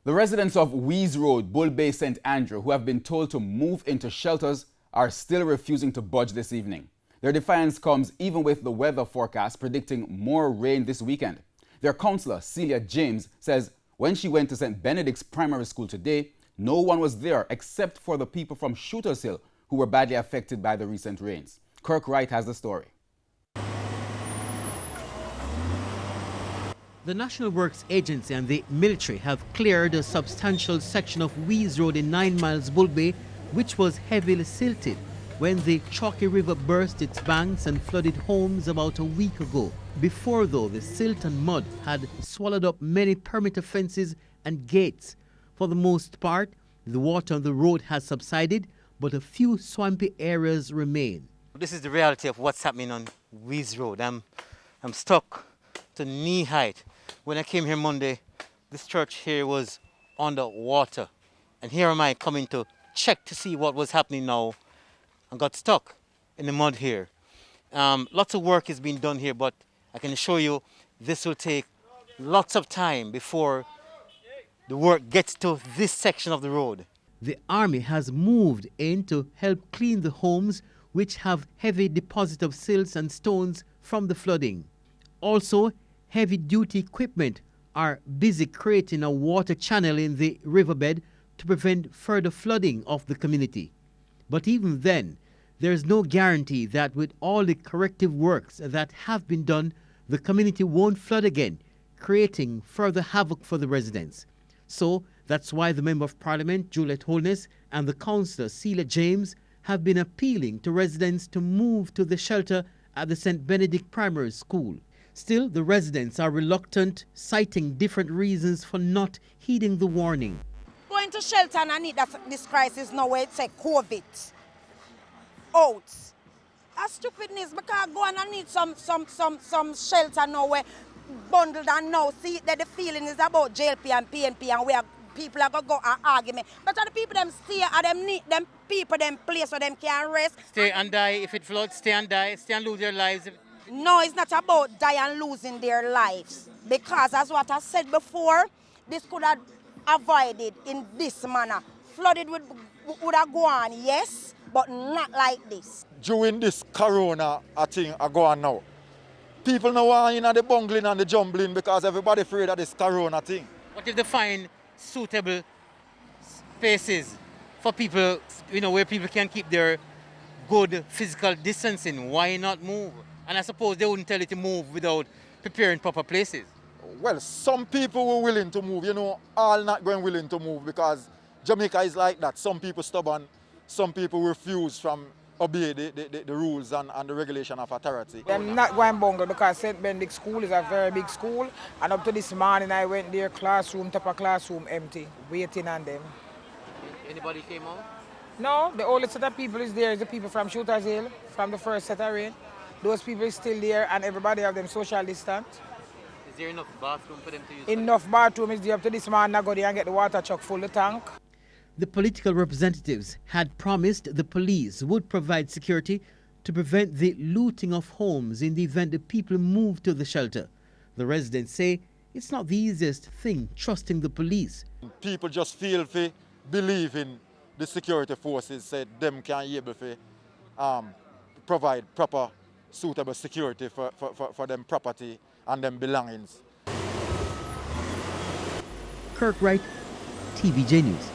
The residents of Weise Road, Bull Bay, St. Andrew, who have been told to move into shelters, are still refusing to budge this evening. Their defiance comes even with the weather forecast predicting more rain this weekend. Their councillor, Celia James, says when she went to St. Benedict's Primary School today, no one was there except for the people from Shooters Hill who were badly affected by the recent rains. Kirk Wright has the story. The National Works Agency and the military have cleared a substantial section of Weise Road in 9 miles Bull Bay, which was heavily silted when the chalky river burst its banks and flooded homes about a week ago. Before, though, the silt and mud had swallowed up many perimeter fences and gates. For the most part, the water on the road has subsided, but a few swampy areas remain. This is the reality of what's happening on Weise Road. I'm stuck to knee height. When I came here Monday, this church here was under water. And here am I coming to check to see what was happening now and got stuck in the mud here. Lots of work is being done here, but I can assure you this will take lots of time before the work gets to this section of the road. The army has moved in to help clean the homes which have heavy deposit of silts and stones from the flooding. Also, heavy-duty equipment are busy creating a water channel in the riverbed to prevent further flooding of the community. But even then, there is no guarantee that with all the corrective works that have been done, the community won't flood again, creating further havoc for the residents. So that's why the Member of Parliament, Juliet Holness, and the Councillor, Celia James, have been appealing to residents to move to the shelter at the St. Benedict Primary School. Still, the residents are reluctant, citing different reasons for not heeding the warning. Going to shelter and I need this crisis now where it's like COVID out. That's stupidness because go and I need some shelter now where bundled and now see that the feeling is about JLP and PNP and where people are going to go and argument. But the people them stay and them need them people them place where them can rest. Stay and die if it floods, stay and die, stay and lose their lives. No, it's not about die and losing their lives. Because as what I said before, this could have avoided in this manner. Flooded would have gone, yes, but not like this. During this corona thing are going now, people now are in the bungling and the jumbling because everybody afraid of this corona thing. What if they find suitable spaces for people, where people can keep their good physical distancing? Why not move? And I suppose they wouldn't tell you to move without preparing proper places. Well, some people were willing to move, all not going willing to move because Jamaica is like that. Some people stubborn, some people refuse from obey the rules and the regulation of authority. I'm not going bungle because St. Benedict School is a very big school, and up to this morning I went there, top of classroom empty, waiting on them. Anybody came out? No, the only set of people is there is the people from Shooters Hill, from the first set of rain. Those people is still there and everybody have them social distance. Is there enough bathroom for them to use? Enough bathroom is there up to this morning. I go there and get the water truck full, the tank. The political representatives had promised the police would provide security to prevent the looting of homes in the event the people move to the shelter. The residents say it's not the easiest thing trusting the police. People just feel to believe in the security forces, said them can be able to provide proper suitable security for them property and them belongings. Kirk Wright, TVJ News.